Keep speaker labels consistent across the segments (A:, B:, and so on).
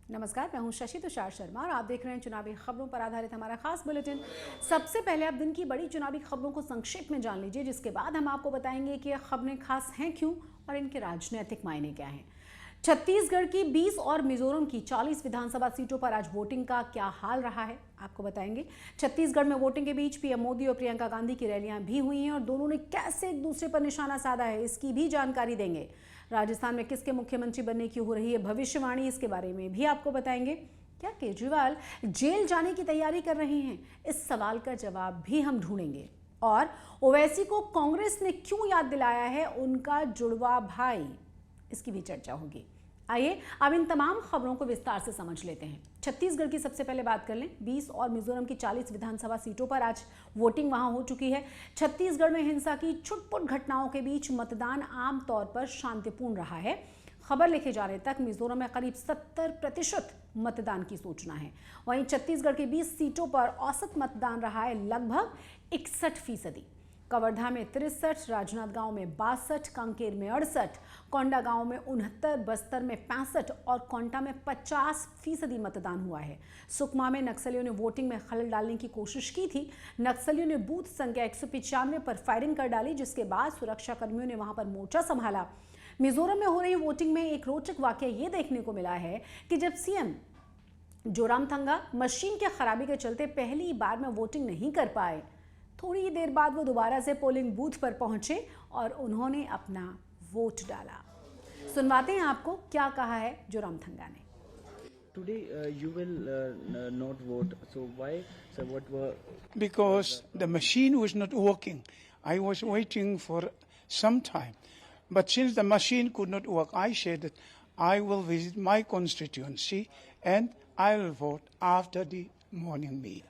A: नमस्कार, मैं हूं शशि तुषार शर्मा और आप देख रहे हैं चुनावी खबरों पर आधारित हमारा खास बुलेटिन। सबसे पहले आप दिन की बड़ी चुनावी खबरों को संक्षेप में जान लीजिए, जिसके बाद हम आपको बताएंगे कि ये खबरें खास हैं क्यों और इनके राजनीतिक मायने क्या हैं। छत्तीसगढ़ की 20 और मिजोरम की 40 विधानसभा सीटों पर आज वोटिंग का क्या हाल रहा है, आपको बताएंगे। छत्तीसगढ़ में वोटिंग के बीच पीएम मोदी और प्रियंका गांधी की रैलियां भी हुई हैं और दोनों ने कैसे एक दूसरे पर निशाना साधा है, इसकी भी जानकारी देंगे। राजस्थान में किसके मुख्यमंत्री बनने की हो रही है भविष्यवाणी, इसके बारे में भी आपको बताएंगे। क्या केजरीवाल जेल जाने की तैयारी कर रहे हैं, इस सवाल का जवाब भी हम ढूंढेंगे। और ओवैसी को कांग्रेस ने क्यों याद दिलाया है उनका जुड़वा भाई, इसकी भी चर्चा होगी। आइए अब इन तमाम खबरों को विस्तार से समझ लेते हैं। छत्तीसगढ़ की सबसे पहले बात कर लें। 20 और मिजोरम की 40 विधानसभा सीटों पर आज वोटिंग वहां हो चुकी है। छत्तीसगढ़ में हिंसा की छुटपुट घटनाओं के बीच मतदान आमतौर पर शांतिपूर्ण रहा है। खबर लिखे जाने तक मिजोरम में करीब 70% मतदान की सूचना है। वहीं छत्तीसगढ़ की 20 सीटों पर औसत मतदान रहा है लगभग 61%। कवर्धा में 63, राजनांदगांव में 62, कांकेर में 68, कोंडागांव में 69, बस्तर में 65 और कोंटा में 50% मतदान हुआ है। सुकमा में नक्सलियों ने वोटिंग में खलल डालने की कोशिश की थी। नक्सलियों ने बूथ संख्या 195 पर फायरिंग कर डाली, जिसके बाद सुरक्षा कर्मियों ने वहां पर मोर्चा संभाला। मिजोरम में हो रही वोटिंग में एक रोचक वाकया ये देखने को मिला है कि जब सीएम जोरामथंगा मशीन के खराबी के चलते पहली बार में वोटिंग नहीं कर पाए, थोड़ी ही देर बाद वो दोबारा से पोलिंग बूथ पर पहुंचे और उन्होंने अपना वोट डाला। सुनवाते हैं आपको क्या कहा है जोरामथंगा ने।
B: Today you will not vote. So why? So what were?
C: Because the machine was not working. I was waiting for some time. But since the machine could not work, I said that I will visit my constituency and I will vote after the morning meal.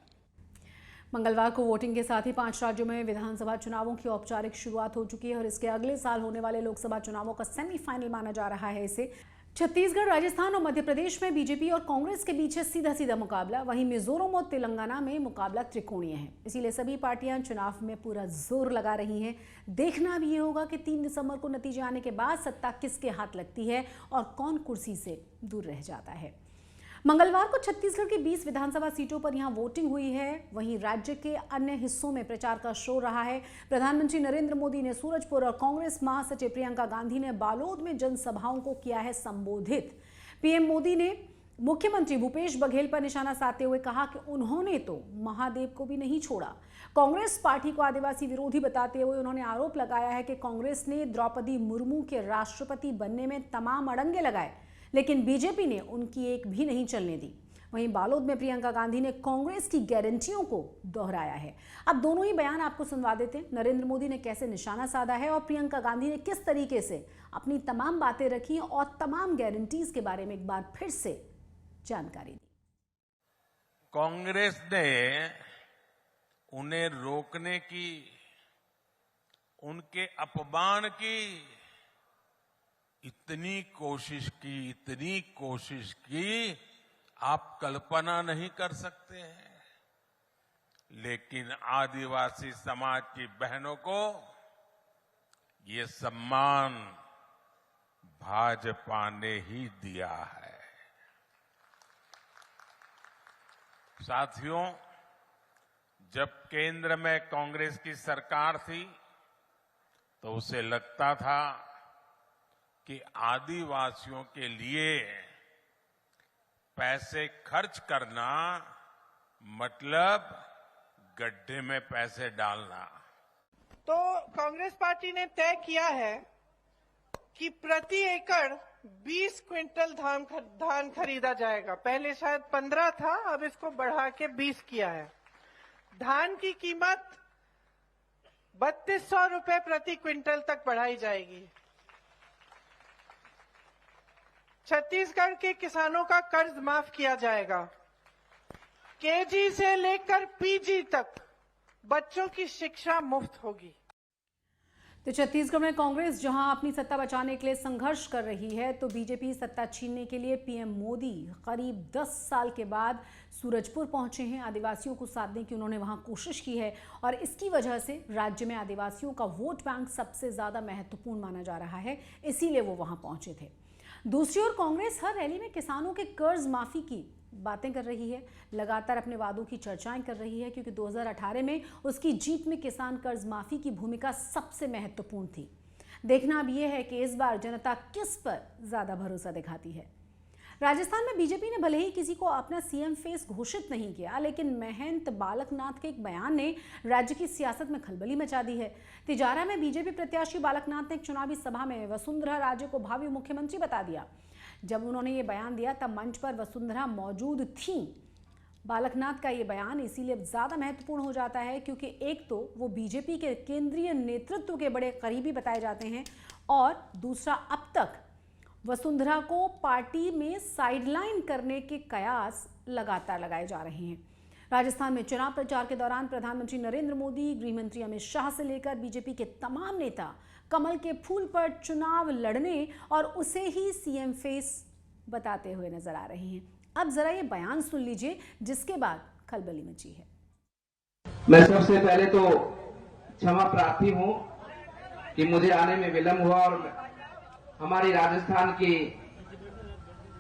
A: मंगलवार को voting के साथ ही 5 राज्यों में विधानसभा चुनावों की औपचारिक शुरुआत हो चुकी है और इसके अगले साल होने वाले लोकसभा चुनावों का सेमीफाइनल माना जा रहा है इसे। छत्तीसगढ़, राजस्थान और मध्य प्रदेश में बीजेपी और कांग्रेस के बीच है सीधा सीधा मुकाबला। वहीं मिजोरम और तेलंगाना में मुकाबला त्रिकोणीय है, इसीलिए सभी पार्टियां चुनाव में पूरा जोर लगा रही हैं। देखना भी ये होगा कि 3 दिसंबर को नतीजे आने के बाद सत्ता किसके हाथ लगती है और कौन कुर्सी से दूर रह जाता है। मंगलवार को छत्तीसगढ़ की 20 विधानसभा सीटों पर यहां वोटिंग हुई है। वहीं राज्य के अन्य हिस्सों में प्रचार का शोर रहा है। प्रधानमंत्री नरेंद्र मोदी ने सूरजपुर और कांग्रेस महासचिव प्रियंका गांधी ने बालोद में जनसभाओं को किया है संबोधित। पीएम मोदी ने मुख्यमंत्री भूपेश बघेल पर निशाना साधते हुए कहा कि उन्होंने तो महादेव को भी नहीं छोड़ा। कांग्रेस पार्टी को आदिवासी विरोधी बताते हुए उन्होंने आरोप लगाया है कि कांग्रेस ने द्रौपदी मुर्मू के राष्ट्रपति बनने में तमाम अड़ंगे लगाए, लेकिन बीजेपी ने उनकी एक भी नहीं चलने दी। वहीं बालोद में प्रियंका गांधी ने कांग्रेस की गारंटियों को दोहराया है। अब दोनों ही बयान आपको सुनवा देते हैं। नरेंद्र मोदी ने कैसे निशाना साधा है और प्रियंका गांधी ने किस तरीके से अपनी तमाम बातें रखी और तमाम गारंटीज के बारे में एक बार फिर से जानकारी दी।
D: कांग्रेस ने उन्हें रोकने की, उनके अपमान की इतनी कोशिश की आप कल्पना नहीं कर सकते हैं। लेकिन आदिवासी समाज की बहनों को ये सम्मान भाजपा ने ही दिया है। साथियों, जब केंद्र में कांग्रेस की सरकार थी तो उसे लगता था कि आदिवासियों के लिए पैसे खर्च करना मतलब गड्ढे में पैसे डालना।
E: तो कांग्रेस पार्टी ने तय किया है कि प्रति एकड़ 20 क्विंटल धान खरीदा जाएगा। पहले शायद 15 था, अब इसको बढ़ा के 20 किया है। धान की कीमत 3200 रुपए प्रति क्विंटल तक बढ़ाई जाएगी। छत्तीसगढ़ के किसानों का कर्ज माफ किया जाएगा। केजी से लेकर पीजी तक बच्चों की शिक्षा मुफ्त होगी।
A: तो छत्तीसगढ़ में कांग्रेस जहां अपनी सत्ता बचाने के लिए संघर्ष कर रही है, तो बीजेपी सत्ता छीनने के लिए पीएम मोदी करीब 10 साल के बाद सूरजपुर पहुंचे हैं। आदिवासियों को साधने की उन्होंने वहां कोशिश की है और इसकी वजह से राज्य में आदिवासियों का वोट बैंक सबसे ज्यादा महत्वपूर्ण माना जा रहा है, इसीलिए वो वहां पहुंचे थे। दूसरी ओर कांग्रेस हर रैली में किसानों के कर्ज माफी की बातें कर रही है, लगातार अपने वादों की चर्चाएं कर रही है, क्योंकि 2018 में उसकी जीत में किसान कर्ज माफी की भूमिका सबसे महत्वपूर्ण थी। देखना अब यह है कि इस बार जनता किस पर ज्यादा भरोसा दिखाती है। राजस्थान में बीजेपी ने भले ही किसी को अपना सीएम फेस घोषित नहीं किया, लेकिन महंत बालकनाथ के एक बयान ने राज्य की सियासत में खलबली मचा दी है। तिजारा में बीजेपी प्रत्याशी बालकनाथ ने एक चुनावी सभा में वसुंधरा राजे को भावी मुख्यमंत्री बता दिया। जब उन्होंने ये बयान दिया तब मंच पर वसुंधरा मौजूद थी। बालकनाथ का ये बयान इसीलिए ज्यादा महत्वपूर्ण हो जाता है क्योंकि एक तो वो बीजेपी के केंद्रीय नेतृत्व के बड़े करीबी बताए जाते हैं, और दूसरा अब तक वसुंधरा को पार्टी में साइडलाइन करने के कयास लगातार लगाए जा रहे हैं। राजस्थान में चुनाव प्रचार के दौरान प्रधानमंत्री नरेंद्र मोदी, गृहमंत्री अमित शाह से लेकर बीजेपी के तमाम नेता कमल के फूल पर चुनाव लड़ने और उसे ही सीएम फेस बताते हुए नजर आ रहे हैं। अब जरा ये बयान सुन लीजिए, जिसके बाद खलबली मची है।
F: मैं सबसे पहले तो क्षमा प्रार्थी हूं कि मुझे आने में विलंब हुआ, और हमारी राजस्थान की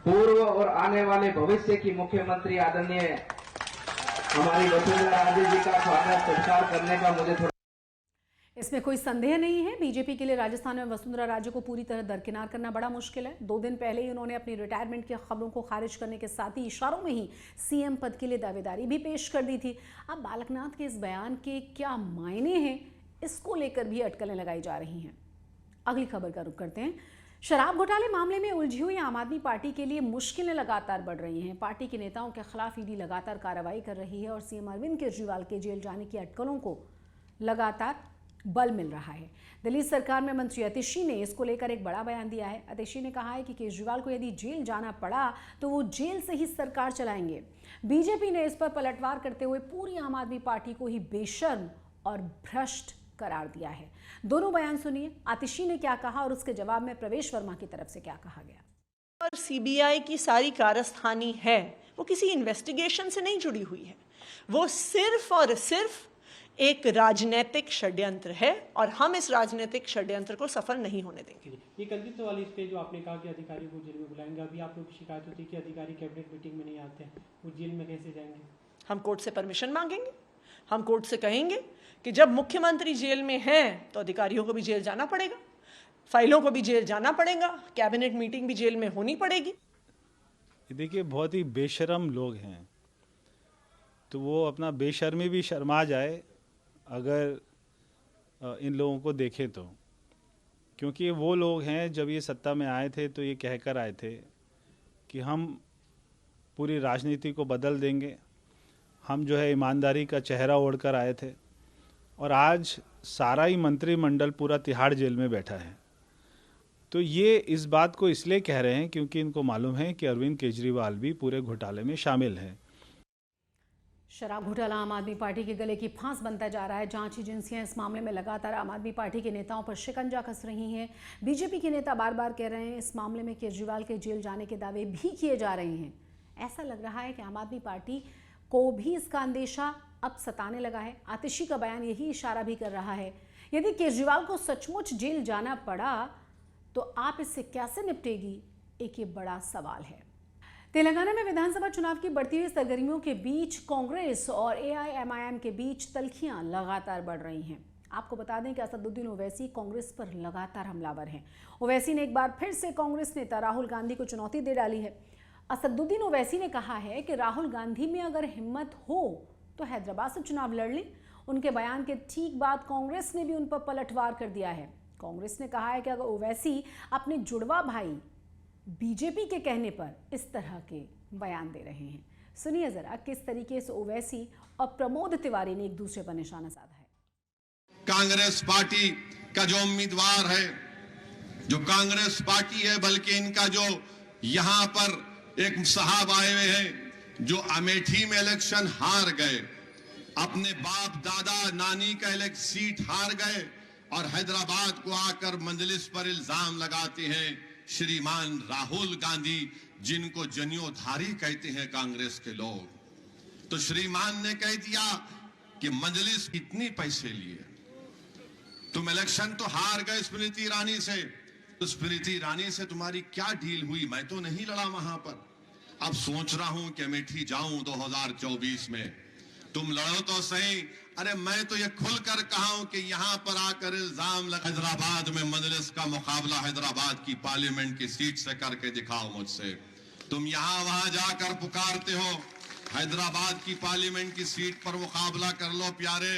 F: पूर्व और आने वाले भविष्य की मुख्यमंत्री आदरणीय हमारी वसुंधरा राजे जी का स्वागत सत्कार करने का मुझे थोड़ा
A: इसमें कोई संदेह नहीं है, बीजेपी के लिए राजस्थान में वसुंधरा राजे को पूरी तरह दरकिनार करना बड़ा मुश्किल है। 2 दिन पहले ही उन्होंने अपनी रिटायरमेंट की खबरों को खारिज करने के साथ ही इशारों में ही सीएम पद के लिए दावेदारी भी पेश कर दी थी। अब बालकनाथ के इस बयान के क्या मायने हैं, इसको लेकर भी अटकलें लगाई जा रही हैं। अगली खबर का रुख करते हैं। शराब घोटाले मामले में उलझी हुई आम आदमी पार्टी के लिए मुश्किलें लगातार बढ़ रही हैं। पार्टी के नेताओं के खिलाफ ईडी लगातार कार्रवाई कर रही है और सीएम अरविंद केजरीवाल के जेल जाने की अटकलों को लगातार बल मिल रहा है। दिल्ली सरकार में मंत्री अतिशी ने इसको लेकर एक बड़ा बयान दिया है। अतिशी ने कहा है कि केजरीवाल को यदि जेल जाना पड़ा तो वो जेल से ही सरकार चलाएंगे। बीजेपी ने इस पर पलटवार करते हुए पूरी आम आदमी पार्टी को ही बेशर्म और भ्रष्ट करार दिया है। दोनों बयान सुनिए, आतिशी ने क्या कहा और उसके जवाब में प्रवेश वर्मा की तरफ से क्या कहा गया।
G: और सीबीआई की सारी कारस्तानी है वो किसी इन्वेस्टिगेशन से नहीं जुड़ी हुई है, वो सिर्फ और सिर्फ एक राजनीतिक षड्यंत्र है और हम इस राजनीतिक षड्यंत्र को सफल नहीं होने देंगे।
H: ये कर्तव्य वाली स्टेज जो आपने कहा कि अधिकारियों को जेल में बुलाएंगे, अभी आप लोग की शिकायत होती है कि अधिकारी कैबिनेट मीटिंग में नहीं आते हैं, वो जेल में कैसे जाएंगे?
G: हम कोर्ट से परमिशन मांगेंगे, हम कोर्ट से कहेंगे कि जब मुख्यमंत्री जेल में हैं तो अधिकारियों को भी जेल जाना पड़ेगा, फाइलों को भी जेल जाना पड़ेगा, कैबिनेट मीटिंग भी जेल में होनी पड़ेगी।
I: देखिए, बहुत ही बेशर्म लोग हैं, तो वो अपना बेशर्मी भी शर्मा जाए अगर इन लोगों को देखें तो, क्योंकि वो लोग हैं जब ये सत्ता में आए थे तो ये कहकर आए थे कि हम पूरी राजनीति को बदल देंगे, हम जो है ईमानदारी का चेहरा ओढ़कर आए थे, और आज सारा ही मंत्रिमंडल पूरा तिहाड़ जेल में बैठा है। तो ये इस बात को इसलिए कह रहे हैं क्योंकि इनको मालूम है कि अरविंद केजरीवाल भी पूरे घोटाले में शामिल हैं।
A: शराब घोटाला आम आदमी पार्टी के गले की फांस बनता जा रहा है। जांच एजेंसियां इस मामले में लगातार आम आदमी पार्टी के नेताओं पर शिकंजा कस रही हैं। बीजेपी के नेता बार बार कह रहे हैं इस मामले में केजरीवाल के जेल जाने के दावे भी किए जा रहे हैं। ऐसा लग रहा है कि आम आदमी पार्टी को भी इसका अंदेशा अब सताने लगा है। आतिशी का बयान यही इशारा भी कर रहा है। यदि केजरीवाल को सचमुच जेल जाना पड़ा तो आप इससे कैसे निपटेगी, एक ये बड़ा सवाल है। तेलंगाना में विधानसभा चुनाव की बढ़ती हुई सरगर्मियों के बीच कांग्रेस और एआईएमआईएम के बीच तल्खियां लगातार बढ़ रही हैं। आपको बता दें कि असदुद्दीन ओवैसी कांग्रेस पर लगातार हमलावर हैं। ओवैसी ने एक बार फिर से कांग्रेस नेता राहुल गांधी को चुनौती दे डाली है। असदुद्दीन ओवैसी ने कहा है कि राहुल गांधी में अगर हिम्मत हो तो हैदराबाद से चुनाव लड़ लें। उनके बयान के ठीक बाद कांग्रेस ने भी उन पर पलटवार कर दिया है। कांग्रेस ने कहा है कि अगर ओवैसी अपने जुड़वा भाई बीजेपी के कहने पर इस तरह के बयान दे रहे हैं, सुनिए जरा किस तरीके से ओवैसी और प्रमोद तिवारी ने एक दूसरे पर निशाना साधा है।
J: कांग्रेस पार्टी का जो उम्मीदवार है, जो कांग्रेस पार्टी है, बल्कि इनका जो यहां पर एक साहब आए हुए हैं जो अमेठी में इलेक्शन हार गए, अपने बाप दादा नानी का सीट हार गए और हैदराबाद को आकर मजलिस पर इल्जाम लगाते हैं श्रीमान राहुल गांधी, जिनको जनियोधारी कहते हैं कांग्रेस के लोग। तो श्रीमान ने कह दिया कि मजलिस कितनी पैसे लिए, तुम इलेक्शन तो हार गए स्मृति ईरानी से, स्मृति ईरानी से तुम्हारी क्या डील हुई? मैं तो नहीं लड़ा वहां पर। अब सोच रहा हूं कि अमेठी जाऊं 2024 में, तुम लड़ो तो सही। अरे मैं तो ये खुलकर कहा हूं कि यहां पर आकर इल्जाम लगा, हैदराबाद में मजलिस का मुकाबला हैदराबाद की पार्लियामेंट की सीट से करके दिखाओ मुझसे। तुम यहां वहां जाकर पुकारते हो, हैदराबाद की पार्लियामेंट की सीट पर मुकाबला कर लो प्यारे।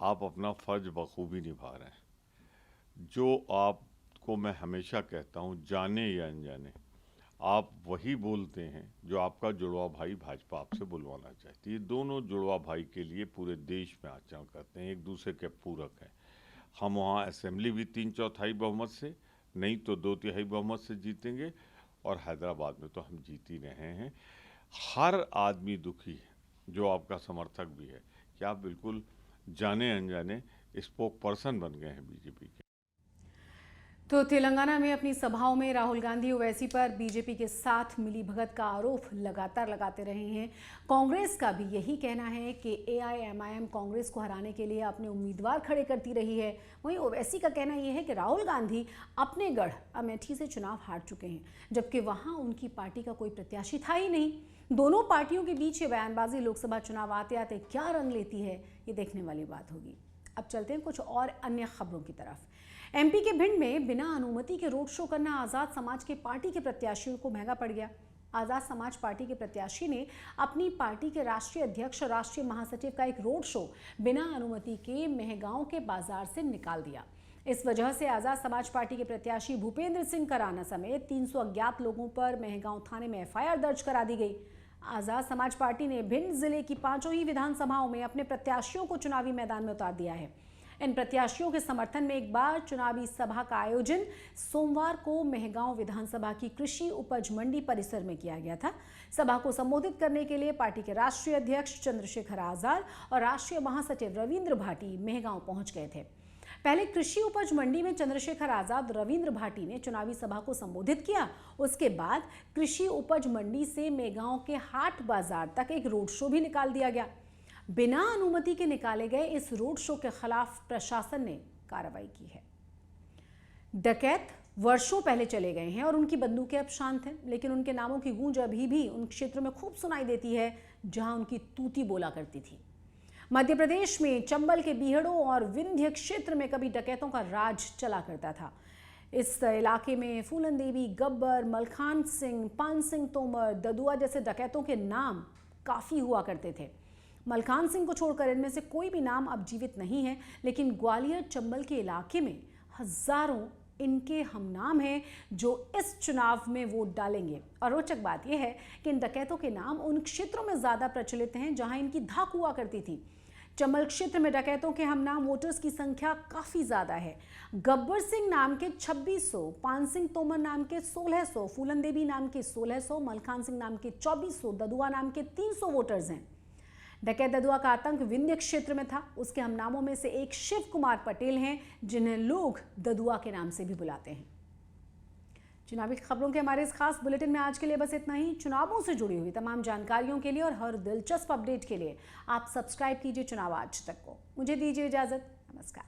K: आप अपना फर्ज बखूबी निभा रहे हैं। जो आपको मैं हमेशा कहता हूं, जाने या अनजाने, आप वही बोलते हैं जो आपका जुड़वा भाई भाजपा आपसे बुलवाना चाहती है। दोनों जुड़वा भाई के लिए पूरे देश में आचरण करते हैं, एक दूसरे के पूरक हैं। हम वहाँ असेंबली भी 3/4 बहुमत से, नहीं तो 2/3 बहुमत से जीतेंगे, और हैदराबाद में तो हम जीत ही रहे हैं। हर आदमी दुखी है, जो आपका समर्थक भी है, कि आप बिल्कुल जाने अनजाने स्पोक पर्सन बन गए हैं बीजेपी के।
A: तो तेलंगाना में अपनी सभाओं में राहुल गांधी ओवैसी पर बीजेपी के साथ मिलीभगत का आरोप लगातार लगाते रहे हैं। कांग्रेस का भी यही कहना है कि एआईएमआईएम कांग्रेस को हराने के लिए अपने उम्मीदवार खड़े करती रही है। वहीं ओवैसी का कहना यह है कि राहुल गांधी अपने गढ़ अमेठी से चुनाव हार चुके हैं, जबकि वहां उनकी पार्टी का कोई प्रत्याशी था ही नहीं। दोनों पार्टियों के बीच ये बयानबाजी लोकसभा चुनाव आते आते क्या रंग लेती है, ये देखने वाली बात होगी। अब चलते हैं कुछ और अन्य खबरों की तरफ। एमपी के भिंड में बिना अनुमति के रोड शो करना आज़ाद समाज के पार्टी के प्रत्याशियों को महंगा पड़ गया। आज़ाद समाज पार्टी के प्रत्याशी ने अपनी पार्टी के राष्ट्रीय अध्यक्ष और राष्ट्रीय महासचिव का एक रोड शो बिना अनुमति के मेहगांव के बाजार से निकाल दिया। इस वजह से आज़ाद समाज पार्टी के प्रत्याशी भूपेंद्र सिंह कराना समेत 300 अज्ञात लोगों पर मेहगांव थाने में एफआईआर दर्ज करा दी गई। आज़ाद समाज पार्टी ने भिंड जिले की 5 ही विधानसभाओं में अपने प्रत्याशियों को चुनावी मैदान में उतार दिया है। इन प्रत्याशियों के समर्थन में एक बार चुनावी सभा का आयोजन सोमवार को मेहगांव विधानसभा की कृषि उपज मंडी परिसर में किया गया था। सभा को संबोधित करने के लिए पार्टी के राष्ट्रीय अध्यक्ष चंद्रशेखर आजाद और राष्ट्रीय महासचिव रविंद्र भाटी मेहगांव पहुंच गए थे। पहले कृषि उपज मंडी में चंद्रशेखर आजाद रविंद्र भाटी ने चुनावी सभा को संबोधित किया। उसके बाद कृषि उपज मंडी से मेहगांव के हाट बाजार तक एक रोड शो भी निकाल दिया गया। बिना अनुमति के निकाले गए इस रोड शो के खिलाफ प्रशासन ने कार्रवाई की है। डकैत वर्षों पहले चले गए हैं और उनकी बंदूकें अब शांत हैं, लेकिन उनके नामों की गूंज अभी भी उन क्षेत्रों में खूब सुनाई देती है जहां उनकी तूती बोला करती थी। मध्य प्रदेश में चंबल के बीहड़ों और विंध्य क्षेत्र में कभी डकैतों का राज चला करता था। इस इलाके में फूलन देवी, गब्बर, मलखान सिंह, पान सिंह तोमर, ददुआ जैसे डकैतों के नाम काफ़ी हुआ करते थे। मलखान सिंह को छोड़कर इनमें से कोई भी नाम अब जीवित नहीं है, लेकिन ग्वालियर चंबल के इलाके में हजारों इनके हम नाम हैं जो इस चुनाव में वोट डालेंगे। और रोचक बात यह है कि इन डकैतों के नाम उन क्षेत्रों में ज़्यादा प्रचलित हैं जहां इनकी धाक हुआ करती थी। चंबल क्षेत्र में डकैतों के हमनाम वोटर्स की संख्या काफ़ी ज़्यादा है। गब्बर सिंह नाम के 2600, पान सिंह तोमर नाम के 1600, फूलन देवी नाम के 1600, मलखान सिंह नाम के 2400, ददुआ नाम के 300 वोटर्स हैं। डकैत ददुआ का आतंक विंध्य क्षेत्र में था। उसके हमनामों में से एक शिव कुमार पटेल हैं, जिन्हें लोग ददुआ के नाम से भी बुलाते हैं। चुनावी खबरों के हमारे इस खास बुलेटिन में आज के लिए बस इतना ही। चुनावों से जुड़ी हुई तमाम जानकारियों के लिए और हर दिलचस्प अपडेट के लिए आप सब्सक्राइब कीजिए चुनाव आज तक को। मुझे दीजिए इजाजत। नमस्कार।